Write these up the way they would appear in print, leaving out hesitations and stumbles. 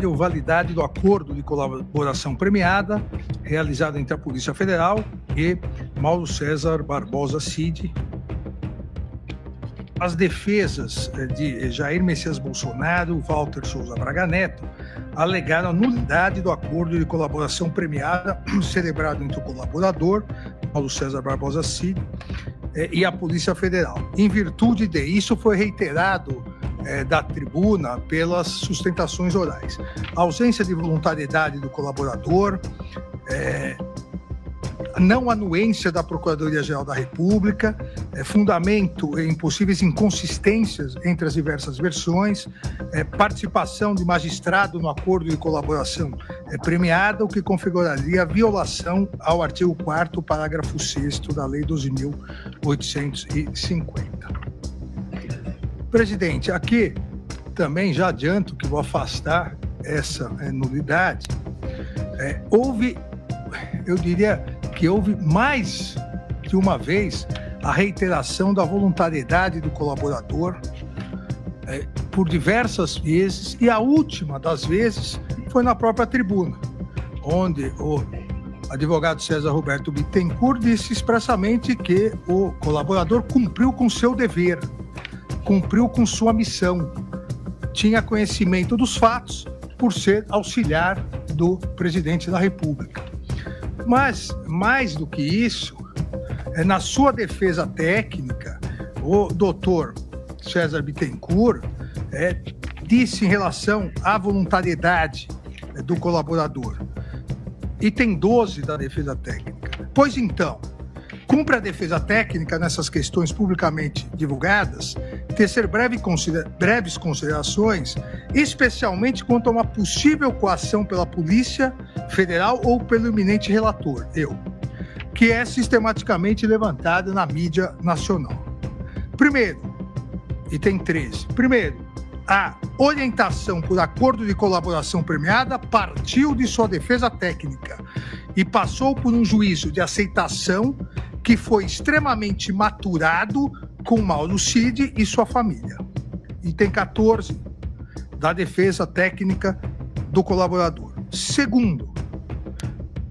legalidade ou validade do acordo de colaboração premiada realizado entre a Polícia Federal e Mauro César Barbosa Cid. As defesas de Jair Messias Bolsonaro, Walter Souza Braga Neto, alegaram a nulidade do acordo de colaboração premiada celebrado entre o colaborador, Mauro César Barbosa Cid, e a Polícia Federal. Em virtude disso, foi reiterado da tribuna pelas sustentações orais. A ausência de voluntariedade do colaborador, não anuência da Procuradoria-Geral da República, fundamento em possíveis inconsistências entre as diversas versões, participação de magistrado no acordo de colaboração premiada, o que configuraria violação ao artigo 4º, parágrafo 6º da Lei 12.850. Presidente, aqui também já adianto que vou afastar essa nulidade. Eu diria que houve mais de uma vez a reiteração da voluntariedade do colaborador por diversas vezes, e a última das vezes foi na própria tribuna, onde o advogado César Roberto Bittencourt disse expressamente que o colaborador cumpriu com seu dever, cumpriu com sua missão, tinha conhecimento dos fatos por ser auxiliar do presidente da República. Mas, mais do que isso, na sua defesa técnica, o doutor César Bittencourt disse em relação à voluntariedade do colaborador, item 12 da defesa técnica. Pois então, cumpre a defesa técnica nessas questões publicamente divulgadas tecer breves considerações, especialmente quanto a uma possível coação pela Polícia Federal ou pelo eminente relator, que é sistematicamente levantada na mídia nacional. Primeiro, item 13. Primeiro, a orientação por acordo de colaboração premiada partiu de sua defesa técnica e passou por um juízo de aceitação que foi extremamente maturado com Mauro Cid e sua família. Item 14 da defesa técnica do colaborador. Segundo,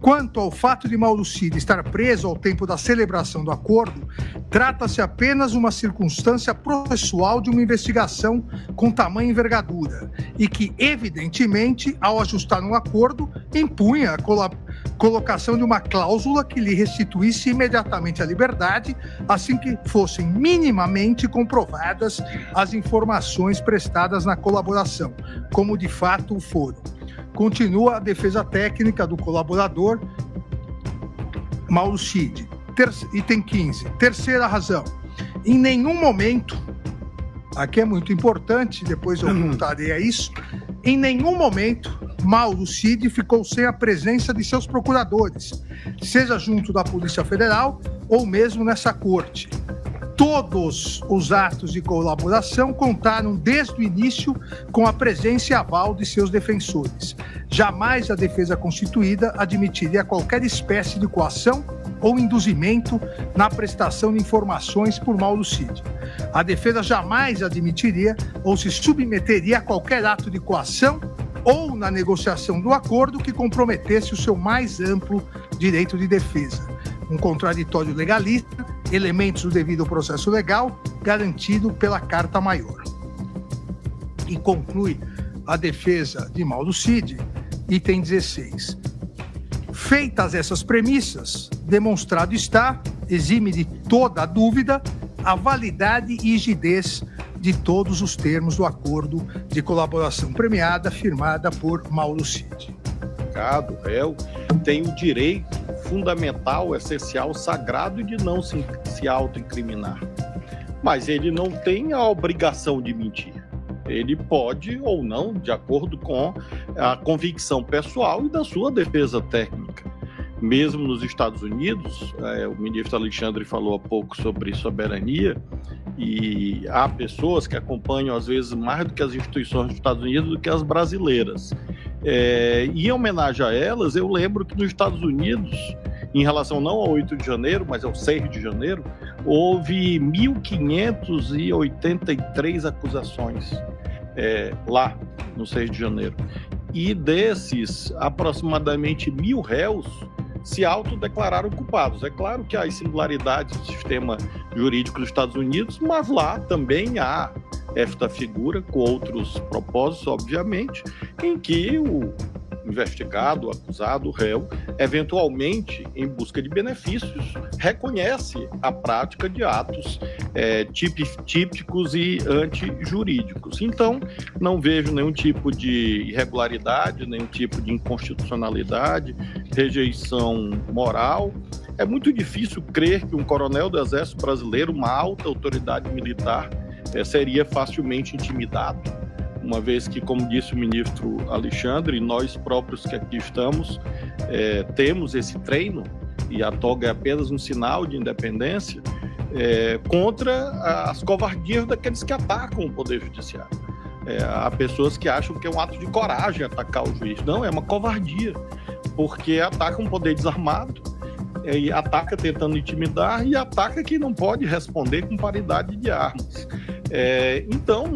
quanto ao fato de Mauro Cid estar preso ao tempo da celebração do acordo, trata-se apenas uma circunstância processual de uma investigação com tamanha envergadura e que, evidentemente, ao ajustar um acordo, impunha a colocação de uma cláusula que lhe restituísse imediatamente a liberdade, assim que fossem minimamente comprovadas as informações prestadas na colaboração, como de fato foram. Continua a defesa técnica do colaborador Mauro Cid. Item 15. Terceira razão. Em nenhum momento, aqui é muito importante, depois eu voltarei a isso, em nenhum momento Mauro Cid ficou sem a presença de seus procuradores, seja junto da Polícia Federal ou mesmo nessa corte. Todos os atos de colaboração contaram desde o início com a presença e aval de seus defensores. Jamais a defesa constituída admitiria qualquer espécie de coação ou induzimento na prestação de informações por Mauro Cid. A defesa jamais admitiria ou se submeteria a qualquer ato de coação ou na negociação do acordo que comprometesse o seu mais amplo direito de defesa. Um contraditório legalista, elementos do devido processo legal, garantido pela Carta Maior. E conclui a defesa de Mauro Cid, item 16. Feitas essas premissas, demonstrado está, exime de toda dúvida, a validade e rigidez de todos os termos do acordo de colaboração premiada firmada por Mauro Cid. O réu tem o direito fundamental, essencial, sagrado de não se autoincriminar. Mas ele não tem a obrigação de mentir. Ele pode ou não, de acordo com a convicção pessoal e da sua defesa técnica. Mesmo nos Estados Unidos, o ministro Alexandre falou há pouco sobre soberania, e há pessoas que acompanham, às vezes, mais do que as instituições dos Estados Unidos do que as brasileiras. E em homenagem a elas, eu lembro que nos Estados Unidos, em relação não ao 8 de janeiro, mas ao 6 de janeiro, houve 1.583 acusações lá no 6 de janeiro. e desses, aproximadamente 1.000 réus se autodeclararam culpados. É claro que há as singularidades do sistema jurídico dos Estados Unidos, mas lá também há esta figura, com outros propósitos, obviamente, em que o investigado, o acusado, o réu, eventualmente, em busca de benefícios, reconhece a prática de atos típicos e antijurídicos. Então, não vejo nenhum tipo de irregularidade, nenhum tipo de inconstitucionalidade, rejeição moral. É muito difícil crer que um coronel do Exército Brasileiro, uma alta autoridade militar, seria facilmente intimidado, uma vez que, como disse o ministro Alexandre, nós próprios que aqui estamos temos esse treino, e a toga é apenas um sinal de independência, contra as covardias daqueles que atacam o Poder Judiciário. Há pessoas que acham que é um ato de coragem atacar o juiz. Não, é uma covardia, porque ataca um poder desarmado, e ataca tentando intimidar, e ataca quem não pode responder com paridade de armas. Então,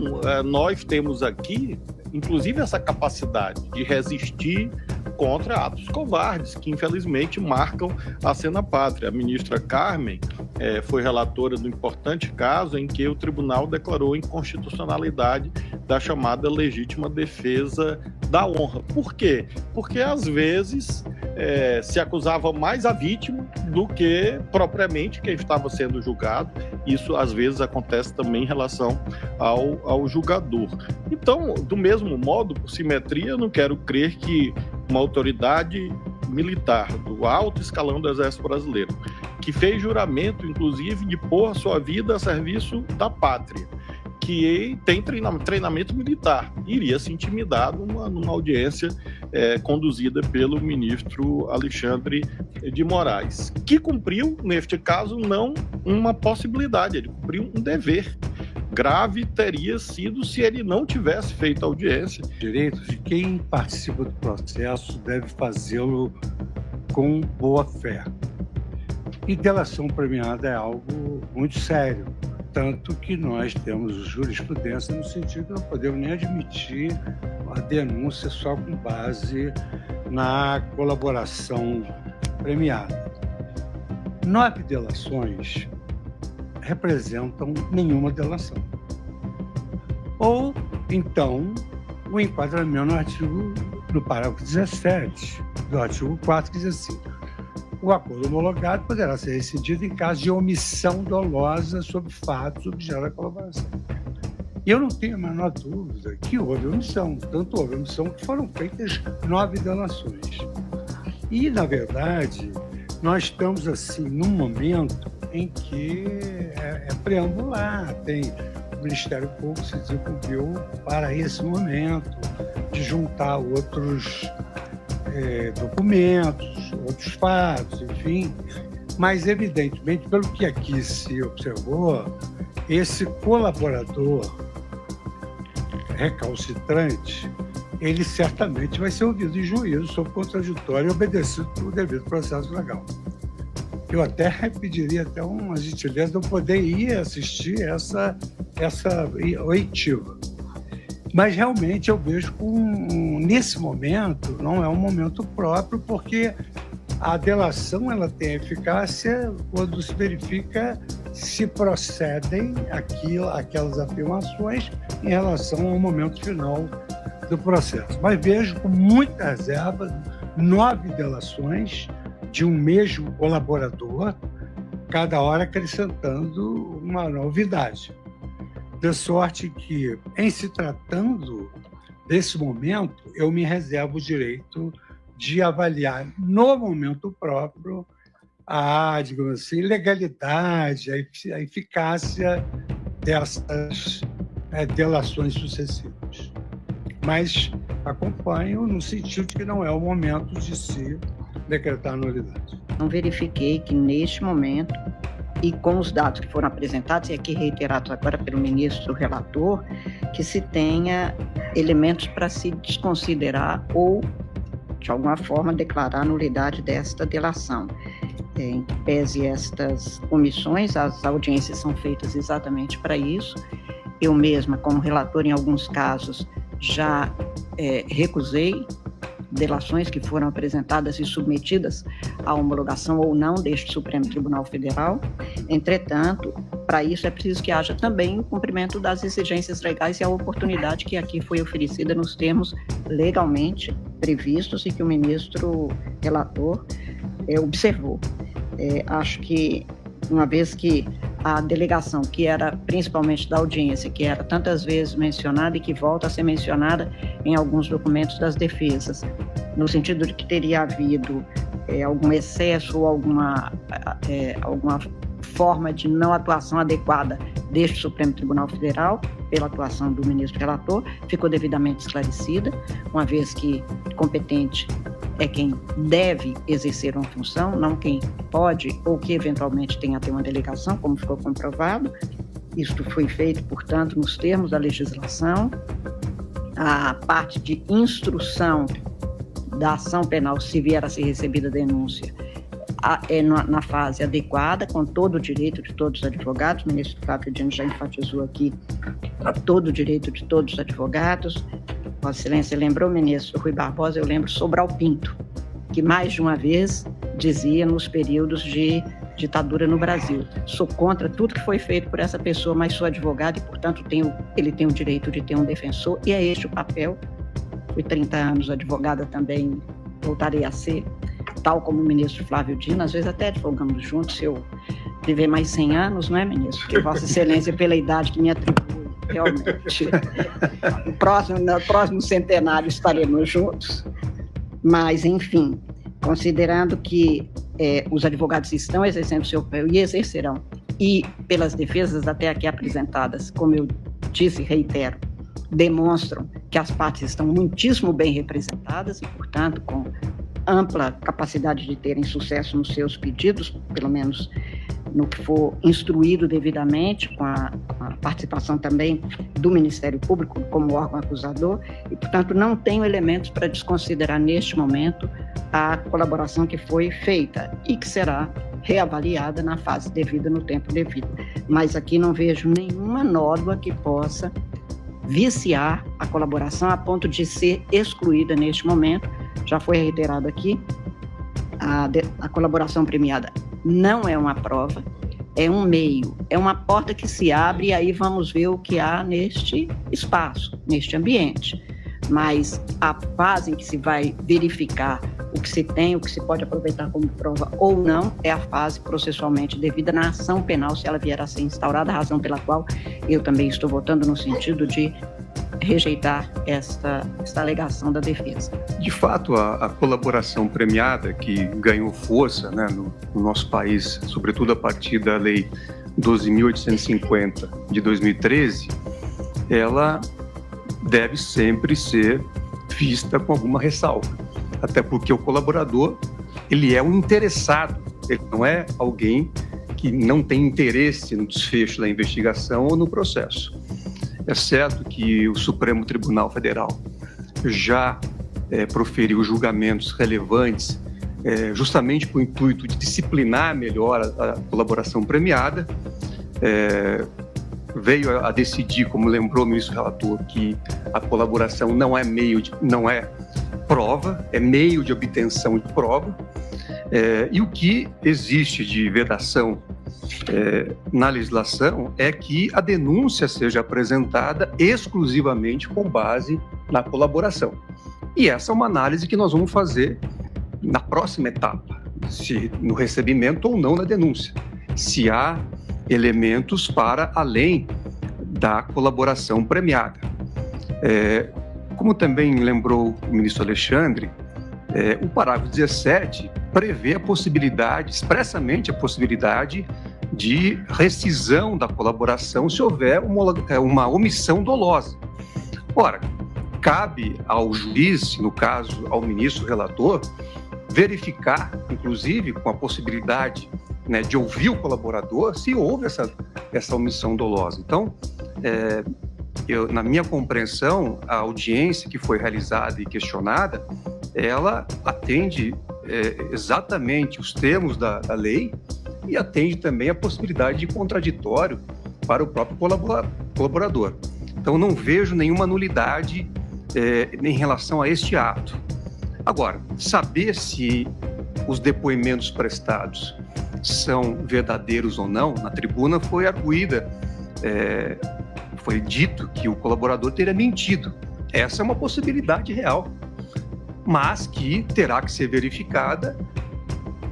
nós temos aqui, inclusive, essa capacidade de resistir contra atos covardes, que infelizmente marcam a cena pátria. A ministra Carmen foi relatora do importante caso em que o tribunal declarou a inconstitucionalidade da chamada legítima defesa da honra. Por quê? Porque, às vezes, se acusava mais a vítima do que propriamente quem estava sendo julgado. Isso, às vezes, acontece também em relação ao julgador. Então, do mesmo modo, por simetria, eu não quero crer que uma autoridade militar do alto escalão do Exército Brasileiro, que fez juramento, inclusive, de pôr a sua vida a serviço da pátria, que tem treinamento militar, iria se intimidar numa audiência conduzida pelo ministro Alexandre de Moraes, que cumpriu, neste caso, não uma possibilidade, ele cumpriu um dever. Grave teria sido se ele não tivesse feito a audiência. Direitos de quem participa do processo deve fazê-lo com boa fé. E delação premiada é algo muito sério, tanto que nós temos jurisprudência no sentido que não podemos nem admitir a denúncia só com base na colaboração premiada. 9 delações representam nenhuma delação. Ou, então, o enquadramento no parágrafo 17 do artigo 4, que diz assim: o acordo homologado poderá ser rescindido em caso de omissão dolosa sobre fatos objeto da colaboração. E eu não tenho a menor dúvida que houve omissão, tanto houve omissão que foram feitas 9 delações. E, na verdade, nós estamos, assim, num momento em que é preambular, o Ministério Público se desenvolveu para esse momento de juntar outros documentos, outros fatos, enfim. Mas, evidentemente, pelo que aqui se observou, esse colaborador recalcitrante, ele certamente vai ser ouvido em juízo sob contraditório e obedecido pelo devido processo legal. Eu até pediria até uma gentileza de eu poder ir assistir essa oitiva. Mas realmente eu vejo que nesse momento não é um momento próprio, porque a delação ela tem eficácia quando se verifica se procedem aquelas afirmações em relação ao momento final do processo. Mas vejo com muita reserva 9 delações de um mesmo colaborador, cada hora acrescentando uma novidade. De sorte que, em se tratando desse momento, eu me reservo o direito de avaliar no momento próprio digamos assim, legalidade, a eficácia dessas delações sucessivas. Mas acompanho no sentido de que não é o momento de se decretar nulidade. Não verifiquei que, neste momento, e com os dados que foram apresentados, e aqui reiterados agora pelo ministro relator, que se tenha elementos para se desconsiderar ou, de alguma forma, declarar a nulidade desta delação. Em que pese estas omissões, as audiências são feitas exatamente para isso. Eu mesma, como relator, em alguns casos, já recusei delações que foram apresentadas e submetidas à homologação ou não deste Supremo Tribunal Federal. Entretanto, para isso é preciso que haja também o cumprimento das exigências legais e a oportunidade que aqui foi oferecida nos termos legalmente previstos e que o ministro relator observou. Acho que, uma vez que a delegação, que era principalmente da audiência, que era tantas vezes mencionada e que volta a ser mencionada em alguns documentos das defesas, no sentido de que teria havido algum excesso ou alguma forma de não atuação adequada deste Supremo Tribunal Federal, pela atuação do ministro relator, ficou devidamente esclarecida, uma vez que competente é quem deve exercer uma função, não quem pode ou que eventualmente tenha a ter uma delegação, como ficou comprovado. Isto foi feito, portanto, nos termos da legislação. A parte de instrução da ação penal, se vier a ser recebida denúncia, é na fase adequada, com todo o direito de todos os advogados. O ministro Flávio Dino já enfatizou aqui todo o direito de todos os advogados. Vossa Excelência lembrou, ministro Rui Barbosa, eu lembro Sobral Pinto, que mais de uma vez dizia nos períodos de ditadura no Brasil: sou contra tudo que foi feito por essa pessoa, mas sou advogado e, portanto, ele tem o direito de ter um defensor, e é este o papel. Fui 30 anos advogada também, voltarei a ser, tal como o ministro Flávio Dino, às vezes até advogamos juntos, se eu viver mais 100 anos, não é, ministro? Porque Vossa Excelência, pela idade que me atribui, realmente, no próximo centenário estaremos juntos. Mas, enfim, considerando que os advogados estão exercendo seu papel e exercerão, e pelas defesas até aqui apresentadas, como eu disse e reitero, demonstram que as partes estão muitíssimo bem representadas e, portanto, com ampla capacidade de terem sucesso nos seus pedidos, pelo menos no que for instruído devidamente, com a participação também do Ministério Público como órgão acusador, e, portanto, não tenho elementos para desconsiderar neste momento a colaboração que foi feita e que será reavaliada na fase devida, no tempo devido. Mas aqui não vejo nenhuma nódoa que possa viciar a colaboração a ponto de ser excluída neste momento. Já foi reiterado aqui, a colaboração premiada não é uma prova, é um meio, é uma porta que se abre e aí vamos ver o que há neste espaço, neste ambiente. Mas a fase em que se vai verificar o que se tem, o que se pode aproveitar como prova ou não, é a fase processualmente devida na ação penal, se ela vier a ser instaurada, a razão pela qual eu também estou votando no sentido de rejeitar esta alegação da defesa. De fato, a colaboração premiada, que ganhou força, né, no nosso país, sobretudo a partir da Lei 12.850 de 2013, ela deve sempre ser vista com alguma ressalva. Até porque o colaborador, ele é um interessado, ele não é alguém que não tem interesse no desfecho da investigação ou no processo. É certo que o Supremo Tribunal Federal já proferiu julgamentos relevantes justamente com o intuito de disciplinar melhor a colaboração premiada. Veio a decidir, como lembrou o ministro relator, que a colaboração não é prova, é meio de obtenção de prova. E o que existe de vedação na legislação é que a denúncia seja apresentada exclusivamente com base na colaboração. E essa é uma análise que nós vamos fazer na próxima etapa, se no recebimento ou não da denúncia, se há elementos para além da colaboração premiada. Como também lembrou o ministro Alexandre, o parágrafo 17 prevê a possibilidade, expressamente a possibilidade de rescisão da colaboração se houver uma omissão dolosa. Ora, cabe ao juiz, no caso ao ministro relator, verificar, inclusive com a possibilidade, né, de ouvir o colaborador, se houve essa omissão dolosa. Então, na minha compreensão, a audiência que foi realizada e questionada, ela atende exatamente os termos da lei e atende também a possibilidade de contraditório para o próprio colaborador. Então, não vejo nenhuma nulidade em relação a este ato. Agora, saber se os depoimentos prestados são verdadeiros ou não, na tribuna foi arguída, foi dito que o colaborador teria mentido. Essa é uma possibilidade real, mas que terá que ser verificada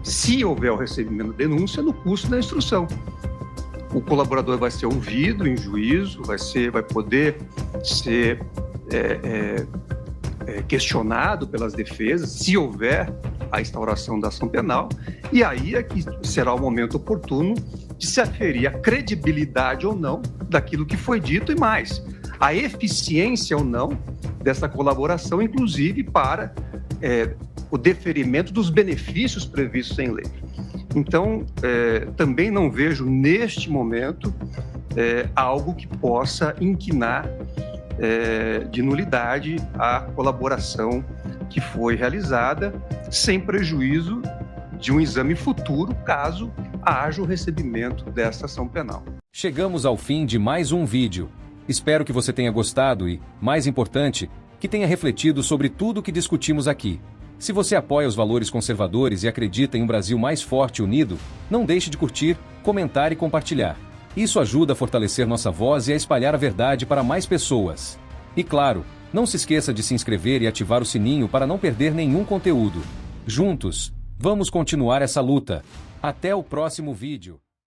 se houver o recebimento da denúncia no curso da instrução. O colaborador vai ser ouvido em juízo, vai poder ser questionado pelas defesas, se houver a instauração da ação penal, e aí é que será o momento oportuno de se aferir a credibilidade ou não daquilo que foi dito e mais, a eficiência ou não dessa colaboração, inclusive para o deferimento dos benefícios previstos em lei. Então, também não vejo neste momento algo que possa inquinar de nulidade a colaboração que foi realizada, sem prejuízo de um exame futuro, caso haja o recebimento dessa ação penal. Chegamos ao fim de mais um vídeo. Espero que você tenha gostado e, mais importante, que tenha refletido sobre tudo o que discutimos aqui. Se você apoia os valores conservadores e acredita em um Brasil mais forte e unido, não deixe de curtir, comentar e compartilhar. Isso ajuda a fortalecer nossa voz e a espalhar a verdade para mais pessoas. E claro, não se esqueça de se inscrever e ativar o sininho para não perder nenhum conteúdo. Juntos, vamos continuar essa luta. Até o próximo vídeo.